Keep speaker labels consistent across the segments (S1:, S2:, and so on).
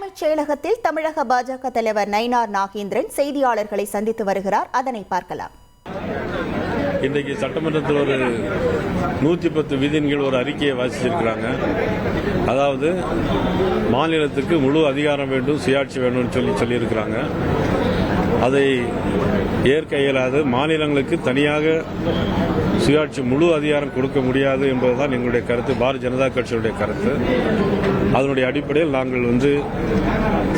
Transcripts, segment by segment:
S1: தலைமைச் செயலகத்தில் தமிழக பாஜக தலைவர் நயினார் நாகேந்திரன் செய்தியாளர்களை சந்தித்து வருகிறார். அதனை பார்க்கலாம்.
S2: இன்றைக்கு சட்டமன்றத்தில் ஒரு 110 விதியின் கீழ் ஒரு அறிக்கையை வாசிச்சிருக்கிறாங்க. அதாவது மாநிலத்துக்கு முழு அதிகாரம் வேண்டும், சுயாட்சி வேண்டும் சொல்லியிருக்கிறாங்க. அதை ஏற்க இயலாது. மாநிலங்களுக்கு தனியாக சுயாட்சி முழு அதிகாரம் கொடுக்க முடியாது என்பதுதான் எங்களுடைய கருத்து, பாரதிய ஜனதா கட்சியுடைய கருத்து. அதனுடைய அடிப்படையில் நாங்கள்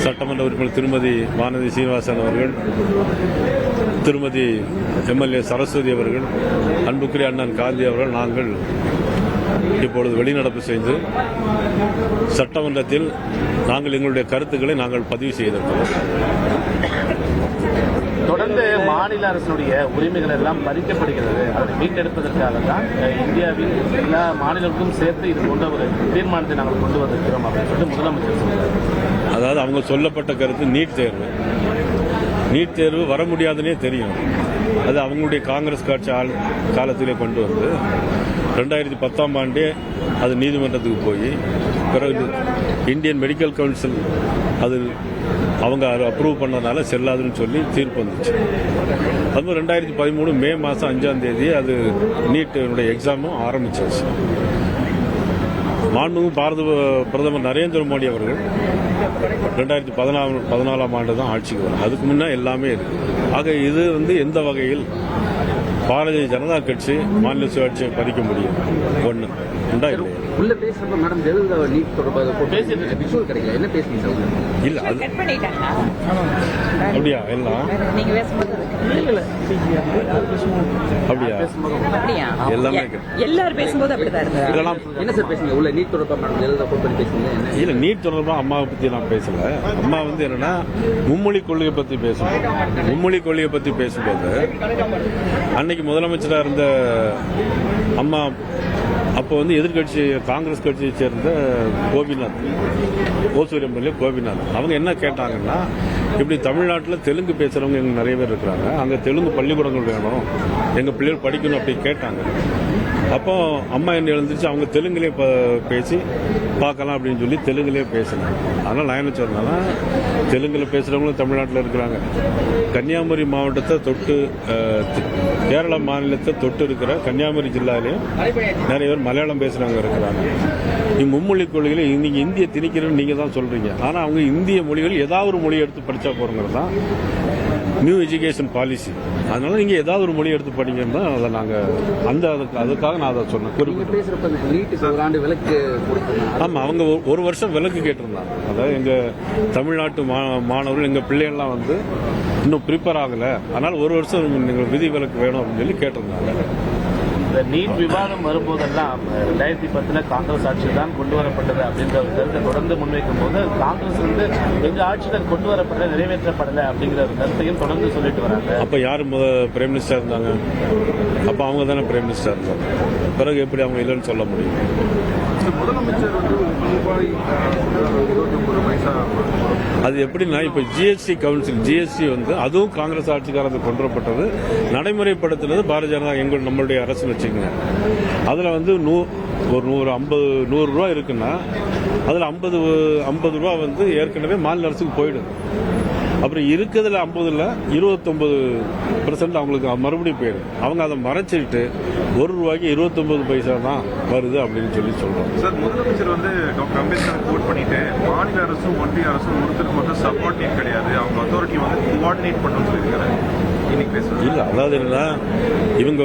S2: சட்டமன்ற உறுப்பினர் திருமதி வானதி சீனிவாசன் அவர்கள், திருமதி எம்எல்ஏ சரஸ்வதி அவர்கள், அன்புக்குரிய அண்ணன் காந்தி அவர்கள், நாங்கள் இப்பொழுது வெளிநடப்பு செய்து சட்டமன்றத்தில் நாங்கள் எங்களுடைய கருத்துக்களை நாங்கள் பதிவு செய்திருக்கிறோம்.
S3: தொடர்ந்து மாநில அரசினுடைய உரிமைகள் எல்லாம் பறிக்கப்படுகிறது. அதை மீட்டெடுப்பதற்காக தான் இந்தியாவில் எல்லா மாநிலங்களுக்கும் சேர்த்து இது போன்ற ஒரு தீர்மானத்தை நாங்கள் கொண்டு வந்திருக்கிறோம் அப்படின்னு சொல்லிட்டு முதலமைச்சர் சொல்றாரு.
S2: அதாவது அவங்க சொல்லப்பட்ட கருத்து நீட் தேர்வு வர முடியாதுன்னே தெரியும். அது அவங்களுடைய காங்கிரஸ் கட்சி காலத்திலே கொண்டு வந்து 2010ஆம் ஆண்டே அது நீதிமன்றத்துக்கு போய் பிறகு இந்தியன் மெடிக்கல் கவுன்சில் அது அவங்க அப்ரூவ் பண்ணதுனால செல்லாதுன்னு சொல்லி தீர்ப்பு வந்துச்சு. அது 2013 மே மாதம் 5ஆம் தேதி அது நீட்டுடைய எக்ஸாமும் ஆரம்பிச்சாச்சு. மாண்புமிகு பாரத பிரதமர் நரேந்திர மோடி அவர்கள் 2014ஆம் ஆண்டு தான் ஆட்சிக்கு வரும். அதுக்கு முன்னே எல்லாமே இருக்கு. ஆக இது எந்த வகையில் பாரதிய ஜனதா கட்சி மாநில சுயாட்சியை பதிக்க முடியும்? ஒன்று உண்டா இல்லை?
S4: உள்ள பேசுறப்ப மேடம் நீட் தொடர்பாக பேசிட்டு விஷுவல் கிடைக்கல. என்ன பேசுறீங்க?
S2: இல்ல அது அப்படியா? எல்லாம் அப்படியா? எல்லாமே
S5: எல்லாரும் பேசும்போது அப்படிதான்.
S4: என்ன சார் பேசுங்க? உள்ள நீட் தொடர்பாக மேடம் எழுத பேசுங்க.
S2: இல்ல நீட் தொடர்பா அம்மாவை பத்தி நான் பேசல. அம்மா என்னன்னா மும்மொழி கொள்கையை பத்தி பேசணும். மும்மொழி கொள்கையை பத்தி பேசும்போது அன்னைக்கு முதலமைச்சராக இருந்த அம்மா அப்போ எதிர்கட்சி காங்கிரஸ் கட்சியை சேர்ந்த கோபிநாத், ஓசூர் எம்எல்ஏ கோபிநாத், அவங்க என்ன கேட்டாங்கன்னா, இப்படி தமிழ்நாட்டில் தெலுங்கு பேசுறவங்க எங்க நிறைய பேர் இருக்கிறாங்க, அங்கே தெலுங்கு பள்ளிக்கூடங்கள் வேணும், எங்க பிள்ளைகள் படிக்கணும் அப்படி கேட்டாங்க. அப்போ அம்மா என்ன எழுந்துச்சு, அவங்க தெலுங்குலேயே பேசி பார்க்கலாம் அப்படின்னு சொல்லி தெலுங்குலேயே பேசினாங்க. அதனால் நான் என்ன சொன்னேன்னா, தெலுங்குல பேசுகிறவங்களும் தமிழ்நாட்டில் இருக்கிறாங்க. கன்னியாகுமரி மாவட்டத்தை தொட்டு கேரள மாநிலத்தை தொட்டு இருக்கிற கன்னியாகுமரி ஜில்லாலேயும் நிறைய பேர் மலையாளம் பேசுகிறவங்க இருக்கிறாங்க. மும்மொழி கொள்கையில இன்னைக்கு இந்திய திணிக்கிறன்னு நீங்கள் தான் சொல்கிறீங்க. ஆனால் அவங்க இந்திய மொழிகள் ஏதாவது ஒரு மொழி எடுத்து படித்தா போகிறோங்கிறது தான் நியூ எஜுகேஷன் பாலிசி. அதனால நீங்க ஏதாவது ஒரு மொழி எடுத்து படிங்கன்னா அதை நாங்கள் அதுக்காக நான் அதை சொன்னேன். ஆமா, அவங்க ஒரு வருஷம் விலக்கு கேட்டிருந்தாங்க. அதாவது எங்க தமிழ்நாட்டு மாணவர்கள் எங்க பிள்ளைகள்லாம் இன்னும் ப்ரிப்பேர் ஆகல, அதனால ஒரு வருஷம் நீங்கள் விதி விலக்கு வேணும் அப்படின்னு சொல்லி கேட்டிருந்தாங்க.
S3: இந்த நீட் விவாதம் வரும்போதெல்லாம் 2010 காங்கிரஸ் ஆட்சி தான் கொண்டு வரப்பட்டது அப்படின்ற ஒரு கருத்தை தொடர்ந்து முன்வைக்கும் போது காங்கிரஸ் எங்க ஆட்சியில் கொண்டு வரப்பட்ட நிறைவேற்றப்படலை அப்படிங்கிற ஒரு கருத்தையும் தொடர்ந்து சொல்லிட்டு வராங்க.
S2: அப்ப யாரு பிரைம் மினிஸ்டர் இருந்தாங்க? அப்ப அவங்க தானே பிரைம் மினிஸ்டர் இருந்தாங்க. பிறகு எப்படி அவங்க இல்லைன்னு சொல்ல முடியும்?
S6: முதலமைச்சர்
S2: அது எப்படின்னா, இப்ப ஜிஎஸ்டி கவுன்சில் ஜிஎஸ்டி அதுவும் காங்கிரஸ் ஆட்சிக்காரர்கள் கொண்டு வரப்பட்டது, நடைமுறைப்படுத்தினது பாரதிய ஜனதா நம்மளுடைய அரசு வச்சுக்கோங்க. அதுல ஒரு 100 ரூபா இருக்குன்னா அதுல 50 ரூபா ஏற்கனவே மாநில அரசுக்கு போயிடுது. அப்புறம் இருக்கிறதுல 50ல் 29% அவங்களுக்கு மறுபடியும் போயிடும். அவங்க அதை மறைச்சிட்டு 1 ரூபாய்க்கு 29 பைசா தான் வருது அப்படின்னு சொல்றாங்க.
S6: சார், முதலமைச்சர் டாக்டர் அம்பேத்கர் கோட் பண்ணிட்டு மாநில அரசும் ஒன்றிய அரசும் ஒருத்தருக்கு சப்பார்டினேட் கிடையாது, அவங்க அத்தாரிட்டி கோஆர்டினேட் பண்ணணும்னு சொல்லியிருக்காரு.
S2: இல்ல, அதாவது என்னன்னா, இவங்க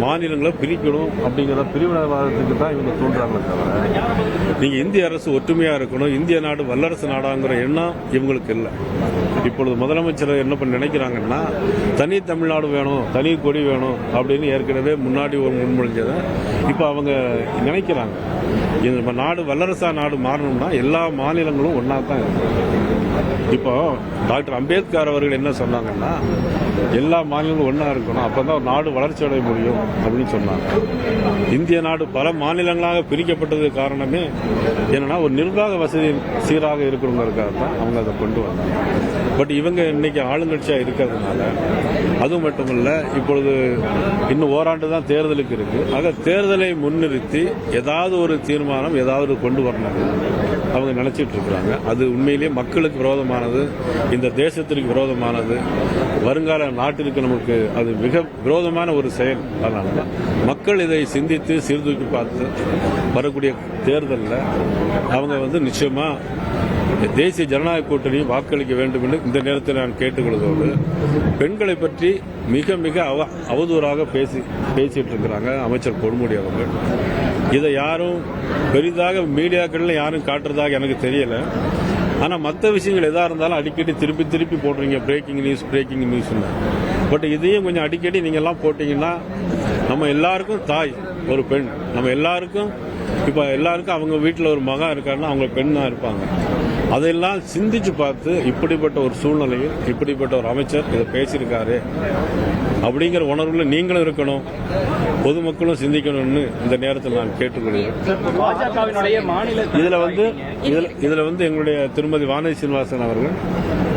S2: மாநிலங்களை பிரிக்கணும் அப்படிங்கிற பிரிவினைவாதத்துக்கு தான் இவங்க தூண்டுறாங்களே தவிர, நீங்க இந்திய அரசு ஒற்றுமையா இருக்கணும், இந்திய நாடு வல்லரசு நாடாங்கிற எண்ணம் இவங்களுக்கு இல்லை. இப்பொழுது முதலமைச்சர் என்ன பண்ண நினைக்கிறாங்கன்னா, தனி தமிழ்நாடு வேணும், தனி கொடி வேணும் அப்படின்னு ஏற்கனவே முன்னாடி ஒரு முன்மொழிஞ்சதை இப்ப அவங்க நினைக்கிறாங்க. இந்த நாடு வல்லரசா நாடு மாறணும்னா எல்லா மாநிலங்களும் ஒன்னா தான் இருக்கும். இப்போ டாக்டர் அம்பேத்கர் அவர்கள் என்ன சொன்னாங்கன்னா, எல்லா மாநிலங்களும் ஒன்றா இருக்கணும், அப்போ தான் ஒரு நாடு வளர்ச்சி அடைய முடியும் அப்படின்னு சொன்னாங்க. இந்திய நாடு பல மாநிலங்களாக பிரிக்கப்பட்டதுக்கு காரணமே என்னன்னா ஒரு நிர்வாக வசதி சீராக இருக்கணுங்கிறதுக்காக தான் அவங்க அதை கொண்டு வந்தாங்க. பட் இவங்க இன்னைக்கு ஆளுங்கட்சியாக இருக்கிறதுனால, அதுவும் மட்டுமல்ல இப்பொழுது இன்னும் ஓராண்டு தான் தேர்தலுக்கு இருக்கு. ஆக தேர்தலை முன்னிறுத்தி ஏதாவது ஒரு தீர்மானம் ஏதாவது கொண்டு வரணும் அவங்க நினைச்சிட்டு இருக்கிறாங்க. அது உண்மையிலேயே மக்களுக்கு விரோதமானது, இந்த தேசத்திற்கு விரோதமானது, வருங்கால நாட்டிற்கு நமக்கு அது மிக விரோதமான ஒரு செயல். அதனால மக்கள் இதை சிந்தித்து சீர்தூக்கி பார்த்து வரக்கூடிய தேர்தலில் அவங்க நிச்சயமா தேசிய ஜனநாயக கூட்டணி வாக்களிக்க வேண்டும் என்று இந்த நேரத்தில் நான் கேட்டுக்கொள்வதோடு, பெண்களை பற்றி மிக மிக அவதூறாக பேசிட்டு இருக்கிறாங்க அமைச்சர் பொன்முடி அவர்கள். இதை யாரும் பெரிதாக மீடியாக்கள்ல யாரும் காட்டுறதாக எனக்கு தெரியல. ஆனா மற்ற விஷயங்கள் எதா இருந்தாலும் அடிக்கடி திருப்பி திருப்பி போடுறீங்க, பிரேக்கிங் நியூஸ். பட் இதையும் கொஞ்சம் அடிக்கடி நீங்க எல்லாம் போட்டீங்கன்னா, நம்ம எல்லாருக்கும் தாய் ஒரு பெண், நம்ம எல்லாருக்கும் இப்ப எல்லாருக்கும் அவங்க வீட்டில் ஒரு மகன் இருக்காருன்னா அவங்க பெண் தான் இருப்பாங்க. அதையெல்லாம் சிந்திச்சு பார்த்து இப்படிப்பட்ட ஒரு சூழ்நிலையில் இப்படிப்பட்ட ஒரு அமைச்சர் இதை பேசியிருக்காரு அப்படிங்கிற உணர்வுல நீங்களும் இருக்கணும், பொதுமக்களும் சிந்திக்கணும்னு இந்த நேரத்தில் நான் கேட்டுக்கொள்கிறேன். இதுல எங்களுடைய திருமதி வானதி சீனிவாசன் அவர்கள்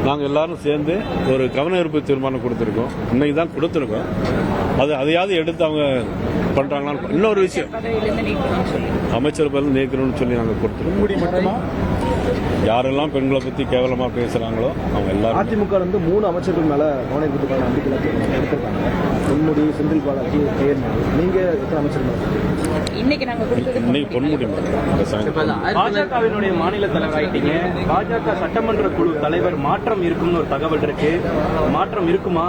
S2: நாங்கள் எல்லாரும் சேர்ந்து ஒரு கவன ஈர்ப்பு தீர்மானம் கொடுத்திருக்கோம். இன்னைக்கு தான் கொடுத்திருக்கோம். அதையாவது எடுத்து அவங்க பண்றாங்களான்னு இன்னொரு விஷயம், அமைச்சர் பதில் நீக்கணும்னு சொல்லி நாங்கள் கொடுத்துருக்கோம். யாரெல்லாம் பெண்களை பத்தி கேவலமா பேசுறாங்களோ அவங்க எல்லாரும்.
S7: அதிமுக 3 அமைச்சர்கள் மேல கவன ஈர்ப்புக்கான நம்பிக்கை எடுத்திருக்காங்க. பொன்முடி, செந்தில் பாலாஜி, நீங்க எத்தனை அமைச்சர்கள்?
S3: இன்னைக்கு பொன்முடி. பாஜகவினுடைய மாநில தலைவராயிட்டீங்க. பாஜக சட்டமன்ற குழு தலைவர் மாற்றம் இருக்கும்னு ஒரு தகவல் இருக்கு. மாற்றம் இருக்குமா?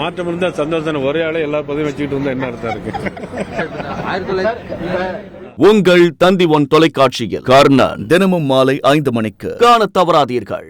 S2: மாற்றம் இருந்தா சந்தோஷம். ஒரே ஆளே எல்லா பதவியும் வச்சுக்கிட்டு இருந்தா என்ன அர்த்தம் இருக்கு?
S8: உங்கள் தந்தி ஒன் தொலைக்காட்சியில் கர்ணன் தினமும் மாலை 5 மணிக்கு காண தவறாதீர்கள்.